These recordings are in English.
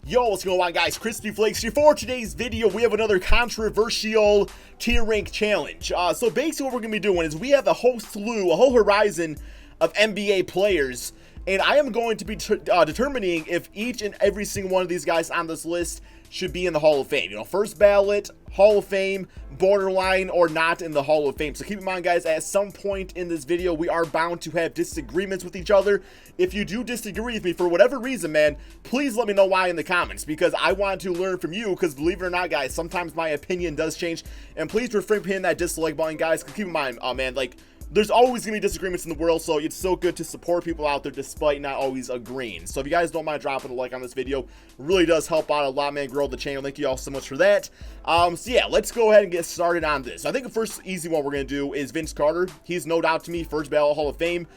Yo, what's going on, guys? KrispyFlakes here. For today's video, we have another controversial tier rank challenge. So basically what we're going to be doing is we have a whole horizon of NBA players, and I am going to be determining if each and every single one of these guys on this list should be in the Hall of Fame. You know, first ballot, Hall of Fame, borderline, or not in the Hall of Fame. So keep in mind, guys, at some point in this video, we are bound to have disagreements with each other. If you do disagree with me for whatever reason, man, please let me know why in the comments, because I want to learn from you, because believe it or not, guys, sometimes my opinion does change. And please refrain from hitting that dislike button, guys, because keep in mind, man, like, there's always going to be disagreements in the world, so it's so good to support people out there despite not always agreeing. So if you guys don't mind dropping a like on this video, really does help out a lot, man, grow the channel. Thank you all so much for that. So yeah, let's go ahead and get started on this. I think the first easy one we're going to do is Vince Carter. He's no doubt to me first ballot Hall of Fame.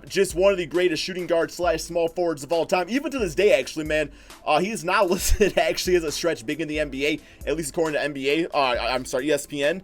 Just one of the greatest shooting guards / small forwards of all time, even to this day, actually, man. He is not listed actually as a stretch big in the NBA, at least according to ESPN.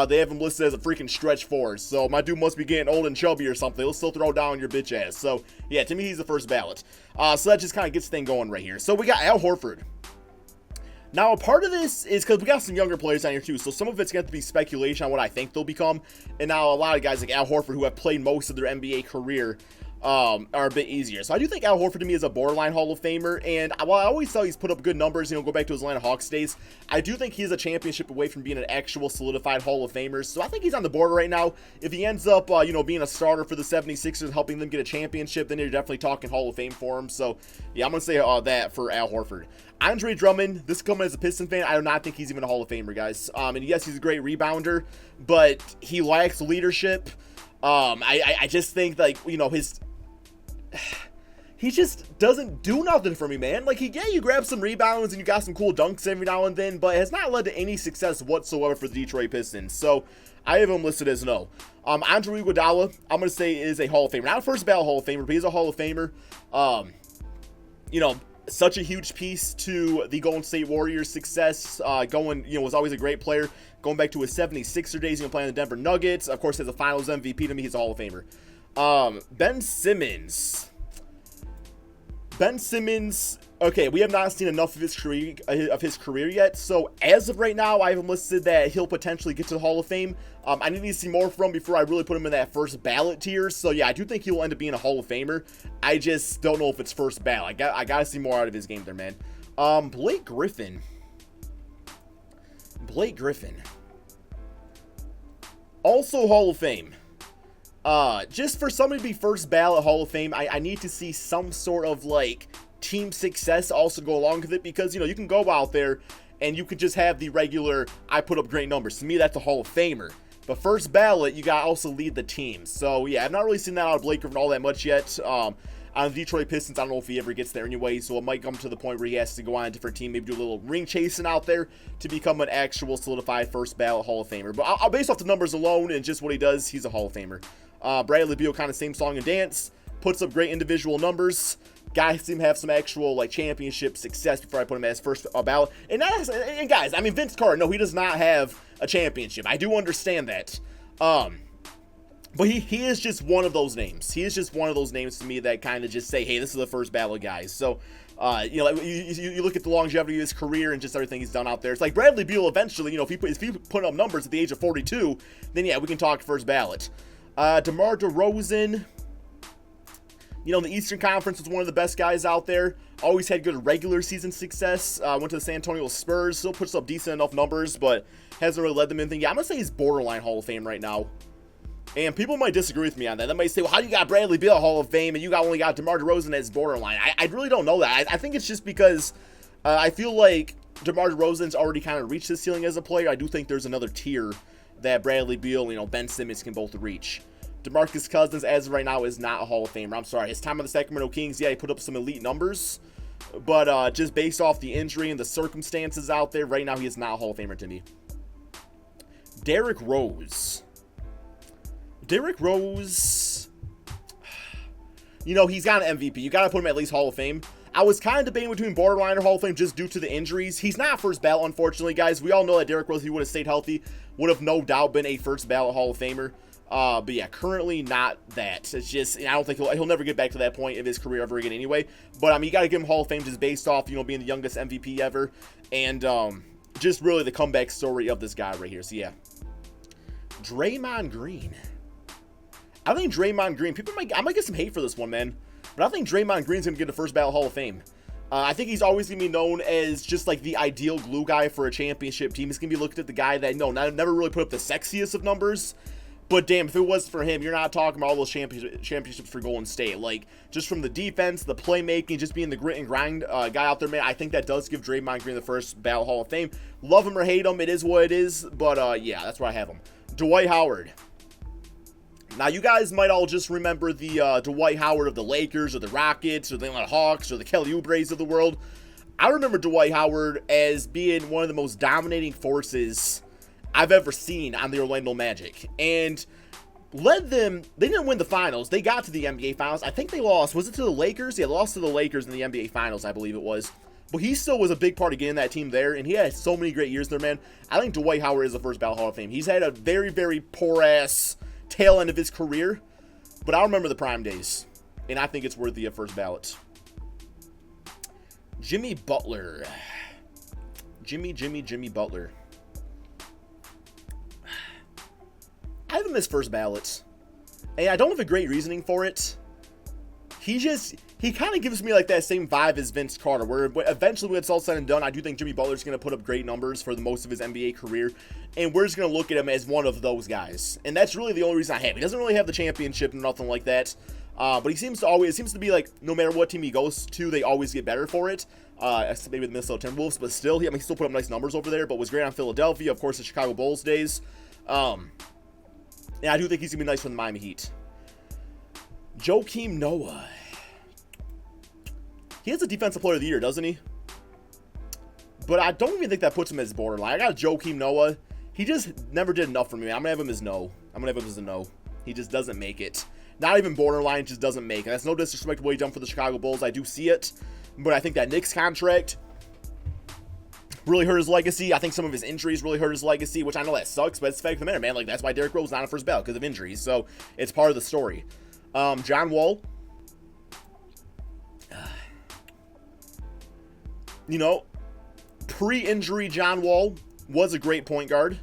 They have him listed as a freaking stretch forward, so my dude must be getting old and chubby or something. He'll still throw down your bitch ass. So yeah, to me, he's the first ballot. So that just kind of gets the thing going right here. So we got Al Horford. Now, a part of this is because we got some younger players on here, too, so some of it's going to have to be speculation on what I think they'll become. And now a lot of guys like Al Horford, who have played most of their NBA career, are a bit easier. So I do think Al Horford, to me, is a borderline Hall of Famer. And while I always thought he's put up good numbers, you know, go back to his Atlanta Hawks days, I do think he's a championship away from being an actual solidified Hall of Famer. So I think he's on the border right now. If he ends up, you know, being a starter for the 76ers, helping them get a championship, then you're definitely talking Hall of Fame for him. So, yeah, I'm going to say that for Al Horford. Andre Drummond, this is coming as a Piston fan. I do not think he's even a Hall of Famer, guys. And yes, he's a great rebounder, but he lacks leadership. I just think, like, you know, he just doesn't do nothing for me, man. Like, yeah, you grab some rebounds and you got some cool dunks every now and then, but it has not led to any success whatsoever for the Detroit Pistons. So I have him listed as no. Andre Iguodala, I'm going to say is a Hall of Famer. Not a first ballot Hall of Famer, but he's a Hall of Famer. You know, such a huge piece to the Golden State Warriors' success. Was always a great player. Going back to his 76er days, you know, playing the Denver Nuggets. Of course, as a Finals MVP, to me, he's a Hall of Famer. Ben Simmons. Okay, we have not seen enough of his career yet. So as of right now, I have him listed that he'll potentially get to the Hall of Fame. I need to see more from him before I really put him in that first ballot tier. So yeah, I do think he'll end up being a Hall of Famer. I just don't know if it's first ballot. I gotta see more out of his game there, man. Blake Griffin. Also Hall of Fame. Just for somebody to be first ballot Hall of Fame, I need to see some sort of, like, team success also go along with it, because, you know, you can go out there and you could just have the regular, I put up great numbers. To me, that's a Hall of Famer. But first ballot, you got to also lead the team. So, yeah, I've not really seen that out of Blake Griffin all that much yet. On the Detroit Pistons, I don't know if he ever gets there anyway, so it might come to the point where he has to go on a different team, maybe do a little ring chasing out there to become an actual solidified first ballot Hall of Famer. But I'll base off the numbers alone and just what he does, he's a Hall of Famer. Bradley Beal, kind of same song and dance, puts up great individual numbers. Guys seem to have some actual, like, championship success before I put him as first ballot. And guys, I mean, Vince Carter, no, he does not have a championship. I do understand that. But he is just one of those names. He is just one of those names to me that kind of just say, hey, this is the first ballot, guys. So, you know, you look at the longevity of his career and just everything he's done out there. It's like Bradley Beal eventually, you know, if he put up numbers at the age of 42, then yeah, we can talk first ballot. DeMar DeRozan, you know, the Eastern Conference was one of the best guys out there. Always had good regular season success. Went to the San Antonio Spurs. Still puts up decent enough numbers, but hasn't really led them anything. Yeah, I'm going to say he's borderline Hall of Fame right now. And people might disagree with me on that. They might say, well, how do you got Bradley Beal Hall of Fame and you only got DeMar DeRozan as borderline? I really don't know that. I think it's just because I feel like DeMar DeRozan's already kind of reached his ceiling as a player. I do think there's another tier that Bradley Beal, you know, Ben Simmons can both reach. DeMarcus Cousins, as of right now, is not a Hall of Famer. I'm sorry. His time on the Sacramento Kings, yeah, he put up some elite numbers. But just based off the injury and the circumstances out there, right now he is not a Hall of Famer to me. Derrick Rose. You know, he's got an MVP. You got to put him at least Hall of Fame. I was kind of debating between borderline or Hall of Fame just due to the injuries. He's not first ballot, unfortunately, guys. We all know that Derrick Rose, if he would have stayed healthy, would have no doubt been a first ballot Hall of Famer. But yeah, currently not that. It's just, I don't think he'll never get back to that point of his career ever again anyway. But, I mean, you got to give him Hall of Fame just based off, you know, being the youngest MVP ever. And just really the comeback story of this guy right here. So, yeah. Draymond Green. I think Draymond Green, I might get some hate for this one, man. But I think Draymond Green's going to get the first ballot Hall of Fame. I think he's always going to be known as just like the ideal glue guy for a championship team. He's going to be looked at the guy that, never really put up the sexiest of numbers. But damn, if it was for him, you're not talking about all those championships for Golden State. Like, just from the defense, the playmaking, just being the grit and grind guy out there, man, I think that does give Draymond Green the first ballot Hall of Fame. Love him or hate him, it is what it is. But, yeah, that's where I have him. Dwight Howard. Now, you guys might all just remember the Dwight Howard of the Lakers or the Rockets or the Atlanta Hawks or the Kelly Oubres of the world. I remember Dwight Howard as being one of the most dominating forces I've ever seen on the Orlando Magic. And led them, they didn't win the finals. They got to the NBA Finals. I think they lost. Was it to the Lakers? Yeah, lost to the Lakers in the NBA Finals, I believe it was. But he still was a big part of getting that team there, and he had so many great years there, man. I think Dwight Howard is the first ballot Hall of Fame. He's had a very, very poor-ass tail end of his career, but I remember the prime days, and I think it's worthy of first ballot. Jimmy Butler. Jimmy Butler. I have him as first ballot, and I don't have a great reasoning for it. He kind of gives me like that same vibe as Vince Carter, where eventually when it's all said and done, I do think Jimmy Butler's going to put up great numbers for the most of his NBA career, and we're just going to look at him as one of those guys. And that's really the only reason I have him. He doesn't really have the championship and nothing like that, but he seems to be like, no matter what team he goes to, they always get better for it, maybe the Minnesota Timberwolves, but still, he still put up nice numbers over there, but was great on Philadelphia, of course, the Chicago Bulls days. And I do think he's going to be nice for the Miami Heat. Joakim Noah. He has a Defensive Player of the Year, doesn't he? But I don't even think that puts him as borderline. I got Joakim Noah. He just never did enough for me. I'm going to have him as no. I'm going to have him as a no. He just doesn't make it. Not even borderline, just doesn't make it. That's no disrespect to what he done for the Chicago Bulls. I do see it. But I think that Knicks contract really hurt his legacy. I think some of his injuries really hurt his legacy, which I know that sucks, but it's the fact of the matter, man. Like, that's why Derrick Rose not on first ballot, because of injuries. So, it's part of the story. John Wall. You know, pre-injury John Wall was a great point guard.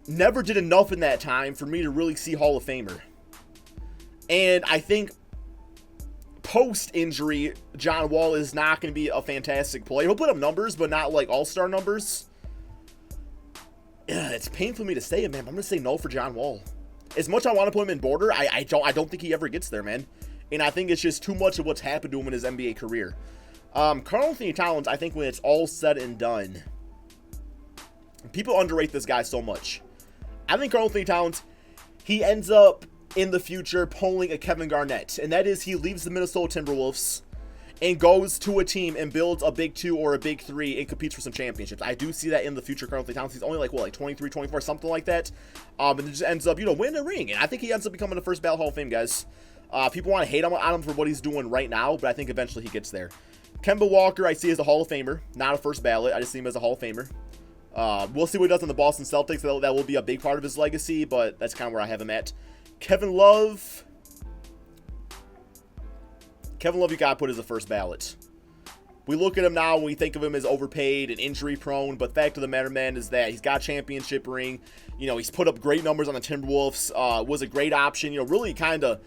Never did enough in that time for me to really see Hall of Famer. And I think post-injury, John Wall is not going to be a fantastic player. He'll put up numbers, but not like all-star numbers. It's painful for me to say it, man. I'm going to say no for John Wall. As much as I want to put him in border, I don't think he ever gets there, man. And I think it's just too much of what's happened to him in his NBA career. Karl-Anthony Towns, I think when it's all said and done, people underrate this guy so much. I think Karl-Anthony Towns, he ends up in the future pulling a Kevin Garnett, and that is he leaves the Minnesota Timberwolves and goes to a team and builds a big two or a big three and competes for some championships. I do see that in the future. Karl-Anthony Towns, he's only like 23, 24, something like that, and it just ends up, winning a ring, and I think he ends up becoming the first ballot Hall of Fame, guys. People want to hate on him for what he's doing right now, but I think eventually he gets there. Kemba Walker, I see as a Hall of Famer, not a first ballot. I just see him as a Hall of Famer. We'll see what he does in the Boston Celtics. That will be a big part of his legacy, but that's kind of where I have him at. Kevin Love. You got to put as a first ballot. We look at him now and we think of him as overpaid and injury prone, but fact of the matter, man, is that he's got a championship ring. He's put up great numbers on the Timberwolves. Was a great option. Really kind of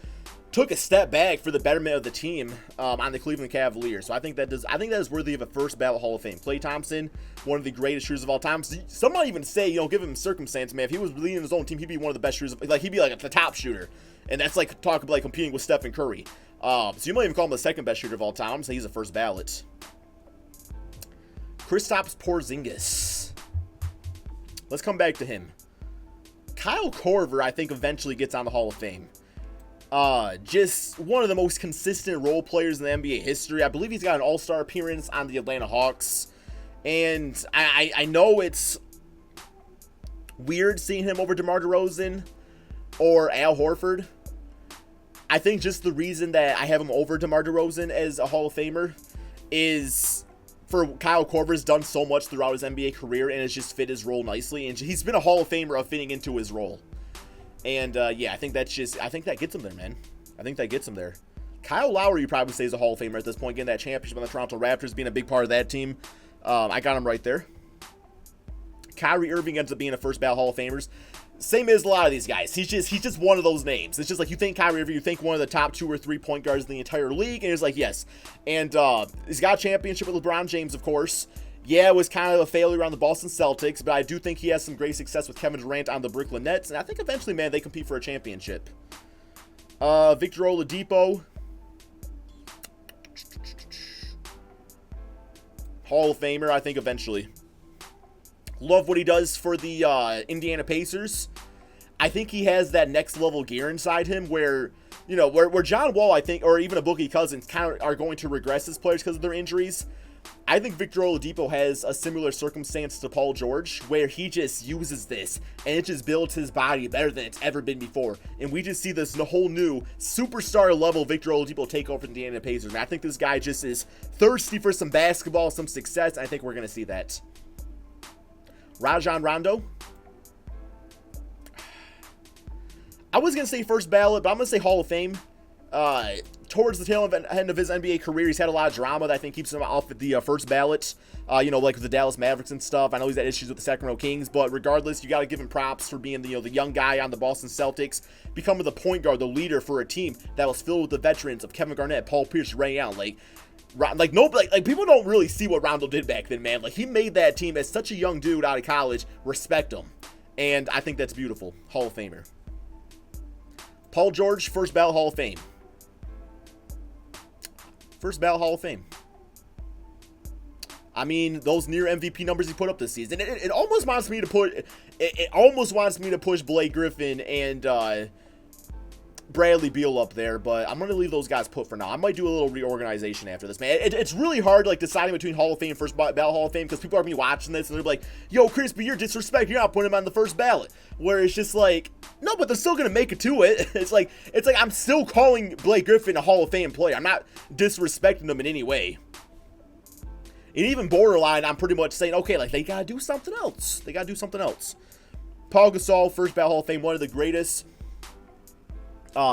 took a step back for the betterment of the team on the Cleveland Cavaliers. So I think that is worthy of a first ballot Hall of Fame. Klay Thompson, one of the greatest shooters of all time. Some might even say, give him circumstance, man. If he was leading his own team, he'd be one of the best shooters. Like, he'd be like the top shooter, and that's like talk about like competing with Stephen Curry. So you might even call him the second best shooter of all time. I'm gonna say he's a first ballot. Kristaps Porzingis. Let's come back to him. Kyle Korver, I think, eventually gets on the Hall of Fame. Just one of the most consistent role players in the NBA history. I believe he's got an all-star appearance on the Atlanta Hawks. And I know it's weird seeing him over DeMar DeRozan or Al Horford. I think just the reason that I have him over DeMar DeRozan as a Hall of Famer is for Kyle Korver's done so much throughout his NBA career and has just fit his role nicely. And he's been a Hall of Famer of fitting into his role. And, yeah, I think that gets him there, man. I think that gets him there. Kyle Lowry, you probably say, is a Hall of Famer at this point, getting that championship on the Toronto Raptors, being a big part of that team. I got him right there. Kyrie Irving ends up being a first ballot Hall of Famers. Same as a lot of these guys. He's just one of those names. It's just like you think Kyrie Irving, you think one of the top 2 or 3 point guards in the entire league, and he's like, yes. And he's got a championship with LeBron James, of course. Yeah, it was kind of a failure on the Boston Celtics, but I do think he has some great success with Kevin Durant on the Brooklyn Nets, and I think eventually, man, they compete for a championship. Victor Oladipo. Hall of Famer, I think, eventually. Love what he does for the Indiana Pacers. I think he has that next level gear inside him where, you know, where John Wall, I think, or even a Boogie Cousins kind of are going to regress as players because of their injuries. I think Victor Oladipo has a similar circumstance to Paul George where he just uses this and it just builds his body better than it's ever been before. And we just see this whole new superstar level Victor Oladipo take over the Indiana Pacers. And I think this guy just is thirsty for some basketball, some success. I think we're going to see that. Rajon Rondo. I was going to say first ballot, but I'm going to say Hall of Fame. Towards the tail end of his NBA career, he's had a lot of drama that I think keeps him off at the first ballot. You know, like with the Dallas Mavericks and stuff. I know he's had issues with the Sacramento Kings, but regardless, you got to give him props for being the young guy on the Boston Celtics, becoming the point guard, the leader for a team that was filled with the veterans of Kevin Garnett, Paul Pierce, Ray Allen. Like people don't really see what Rondo did back then, man. Like, he made that team as such a young dude out of college respect him, and I think that's beautiful. Hall of Famer. Paul George, first ballot Hall of Fame. First ballot Hall of Fame. I mean, those near MVP numbers he put up this season, it almost wants me to put, it almost wants me to push Blake Griffin and Bradley Beal up there, but I'm going to leave those guys put for now. I might do a little reorganization after this, man. It's really hard, like, deciding between Hall of Fame and first ballot Hall of Fame, because people are going to be watching this, and they're like, yo, Crispy, you're disrespect. You're not putting him on the first ballot. Where it's just like, no, but they're still going to make it to it. It's like I'm still calling Blake Griffin a Hall of Fame player. I'm not disrespecting them in any way. And even borderline, I'm pretty much saying, okay, like, they got to do something else. They got to do something else. Paul Gasol, first ballot Hall of Fame, one of the greatest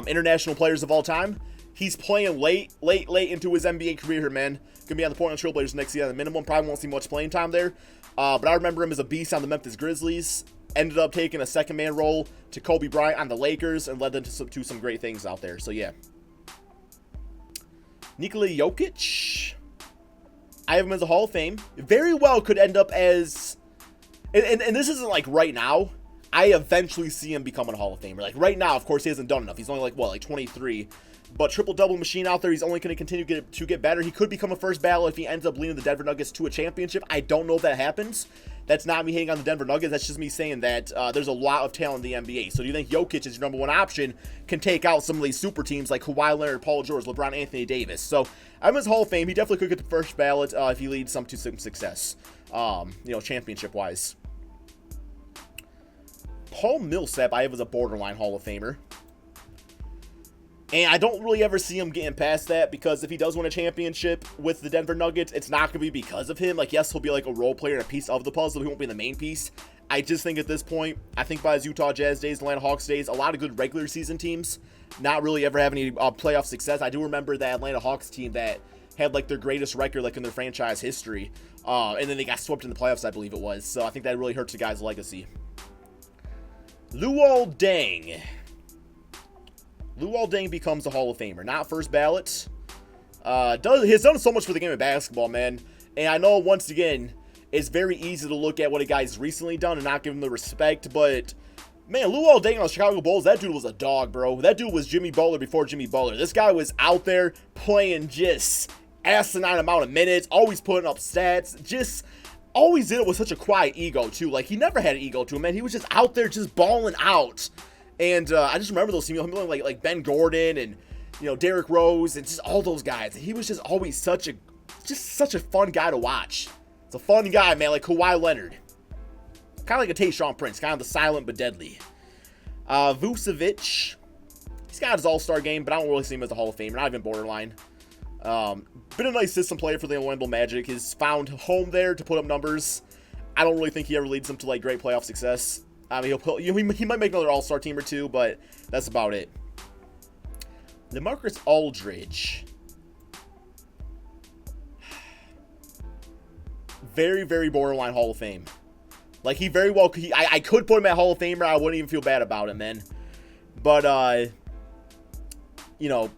international players of all time. He's playing late into his NBA career here, man. Gonna be on the Portland Trail Blazers next year at the minimum. Probably won't see much playing time there. But I remember him as a beast on the Memphis Grizzlies. Ended up taking a second man role to Kobe Bryant on the Lakers and led them to some great things out there. So yeah. Nikola Jokic. I have him as a Hall of Fame. Very well could end up as, and this isn't like right now. I eventually see him becoming a Hall of Famer. Like right now, of course, he hasn't done enough. He's only like 23. But triple-double machine out there. He's only going to continue to get better. He could become a first ballot if he ends up leading the Denver Nuggets to a championship. I don't know if that happens. That's not me hating on the Denver Nuggets. That's just me saying that there's a lot of talent in the NBA. So do you think Jokic is your number one option, can take out some of these super teams like Kawhi Leonard, Paul George, LeBron, Anthony Davis? So I'm his Hall of Fame. He definitely could get the first ballot if he leads some to some success, championship-wise. Paul Millsap, I have as a borderline Hall of Famer. And I don't really ever see him getting past that, because if he does win a championship with the Denver Nuggets, it's not going to be because of him. Like, yes, he'll be like a role player and a piece of the puzzle. He won't be the main piece. I just think at this point, I think by his Utah Jazz days, Atlanta Hawks days, a lot of good regular season teams not really ever have any playoff success. I do remember that Atlanta Hawks team that had like their greatest record like in their franchise history. And then they got swept in the playoffs, I believe it was. So I think that really hurts the guy's legacy. Luol Deng. Luol Deng becomes a Hall of Famer. Not first ballot. He's done so much for the game of basketball, man. And I know, once again, it's very easy to look at what a guy's recently done and not give him the respect. But, man, Luol Deng on the Chicago Bulls, that dude was a dog, bro. That dude was Jimmy Butler before Jimmy Butler. This guy was out there playing just asinine amount of minutes, always putting up stats, just always did it with such a quiet ego, too. Like, he never had an ego to him, man. He was just out there just balling out. And I just remember those teams, like Ben Gordon and, Derrick Rose and just all those guys. He was just always such a fun guy to watch. It's a fun guy, man, like Kawhi Leonard. Kind of like a Tayshaun Prince, kind of the silent but deadly. Vucevic. He's got his all-star game, but I don't really see him as a Hall of Famer, not even borderline. Been a nice system player for the Orlando Magic. He's found home there to put up numbers. I don't really think he ever leads them to, like, great playoff success. I mean, he might make another all-star team or two, but that's about it. LaMarcus Aldridge. Very, very borderline Hall of Fame. Like, he very well, I could put him at Hall of Famer. I wouldn't even feel bad about him, man. But, you know,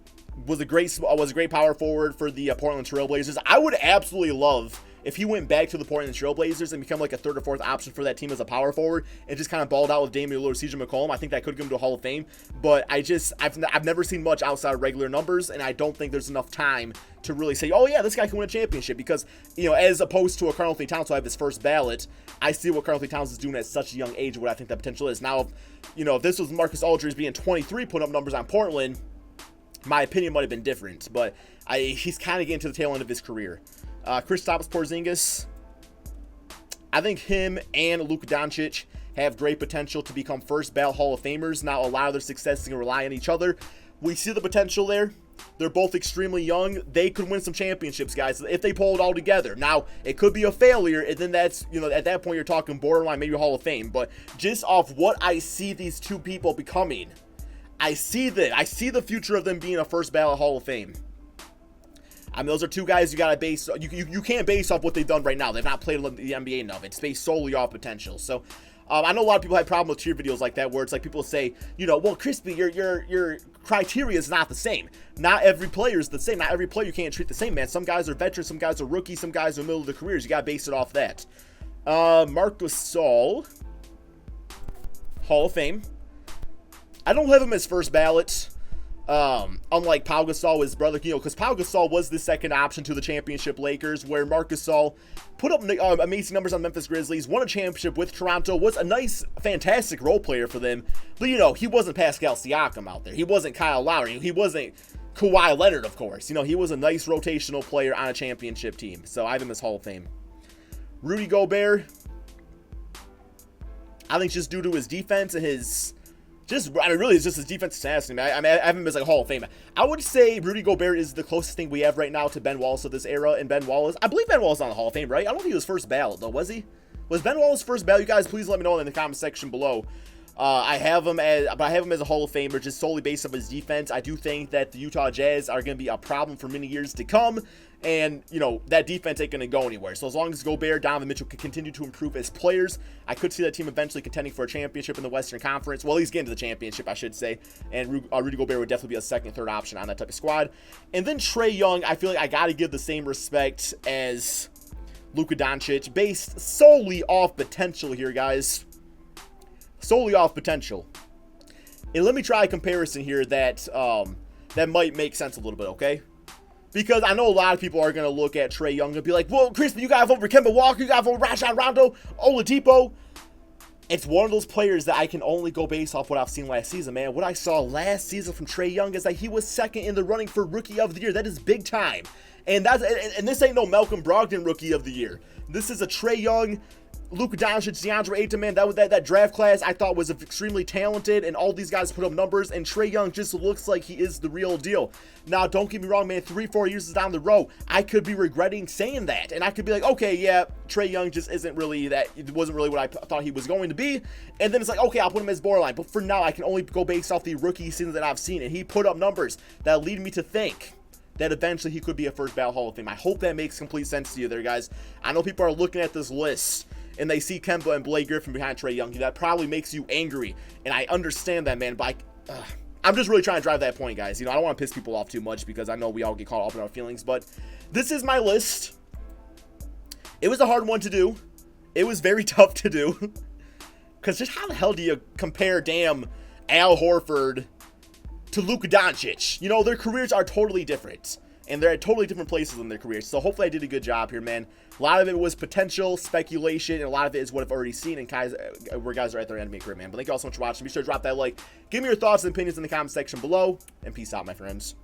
was a great power forward for the Portland Trail Blazers. I would absolutely love if he went back to the Portland Trail Blazers and become like a third or fourth option for that team as a power forward and just kind of balled out with Damian Lillard, CJ McCollum. I think that could get him to a Hall of Fame. But I've never seen much outside of regular numbers, and I don't think there's enough time to really say, oh yeah, this guy can win a championship, because, you know, as opposed to a Karl-Anthony Towns who I have his first ballot, I see what Karl-Anthony Towns is doing at such a young age, what I think that potential is. Now, if this was Marcus Aldridge being 23 putting up numbers on Portland, my opinion might have been different, but he's kind of getting to the tail end of his career. Kristaps Porzingis, I think him and Luka Doncic have great potential to become first ballot Hall of Famers. Now, a lot of their success is going to rely on each other. We see the potential there. They're both extremely young. They could win some championships, guys, if they pull it all together. Now, it could be a failure, and then that's, you know, at that point you're talking borderline, maybe Hall of Fame. But just off what I see these two people becoming, I see the future of them being a first ballot Hall of Fame. I mean, those are two guys you gotta base. You can't base off what they've done right now. They've not played in the NBA enough. It's based solely off potential. So, I know a lot of people have problem with tier videos like that, where it's like people say, you know, well, Crispy, your criteria is not the same. Not every player is the same. Not every player you can't treat the same, man. Some guys are veterans, some guys are rookies, some guys are middle of their careers. You gotta base it off that. Marc Gasol, Hall of Fame. I don't have him as first ballot. Unlike Pau Gasol, his brother, you know, because Pau Gasol was the second option to the championship Lakers, where Marc Gasol put up amazing numbers on Memphis Grizzlies, won a championship with Toronto, was a nice, fantastic role player for them, but, you know, he wasn't Pascal Siakam out there. He wasn't Kyle Lowry. He wasn't Kawhi Leonard, of course. You know, he was a nice rotational player on a championship team, so I have him as Hall of Fame. Rudy Gobert, I think just due to his defense and his... really, it's just his defensive tenacity. I have him as like a Hall of Fame. I would say Rudy Gobert is the closest thing we have right now to Ben Wallace of this era, and Ben Wallace, I believe Ben Wallace is on the Hall of Fame, right? I don't think he was first ballot, though, was he? Was Ben Wallace first ballot? You guys, please let me know in the comment section below. I have him as a Hall of Famer, just solely based on his defense. I do think that the Utah Jazz are going to be a problem for many years to come, and, you know, that defense ain't going to go anywhere. So as long as Gobert, Donovan Mitchell can continue to improve as players, I could see that team eventually contending for a championship in the Western Conference. Well, he's getting to the championship, I should say, and Rudy Gobert would definitely be a second, third option on that type of squad. And then Trae Young, I feel like I got to give the same respect as Luka Doncic, based solely off potential here, guys. Solely off potential. And let me try a comparison here that that might make sense a little bit, okay? Because I know a lot of people are going to look at Trae Young and be like, well, Crispy, you got over Kemba Walker, you got over Rajon Rondo, Oladipo. It's one of those players that I can only go based off what I've seen last season, man. What I saw last season from Trae Young is that he was second in the running for Rookie of the Year. That is big time. And this ain't no Malcolm Brogdon Rookie of the Year. This is a Trae Young, Luka Doncic, DeAndre Ayton, man, that draft class I thought was extremely talented, and all these guys put up numbers, and Trae Young just looks like he is the real deal. Now, don't get me wrong, man, 3-4 years down the road, I could be regretting saying that, and I could be like, okay, yeah, Trae Young just isn't really that, it wasn't really what I thought he was going to be, and then it's like, okay, I'll put him as borderline, but for now, I can only go based off the rookie season that I've seen, and he put up numbers that lead me to think that eventually he could be a first ballot Hall of Fame. I hope that makes complete sense to you there, guys. I know people are looking at this list, and they see Kemba and Blake Griffin behind Trae Young. That probably makes you angry, and I understand that, man, but I'm just really trying to drive that point, guys. You know, I don't want to piss people off too much because I know we all get caught up in our feelings, but this is my list. It was a hard one to do. It was very tough to do, because just how the hell do you compare damn Al Horford to Luka Doncic? You know, their careers are totally different, and they're at totally different places in their careers. So hopefully I did a good job here, man. A lot of it was potential, speculation, and a lot of it is what I've already seen and guys, where guys are at their NBA career, man. But thank you all so much for watching. Be sure to drop that like. Give me your thoughts and opinions in the comment section below, and peace out, my friends.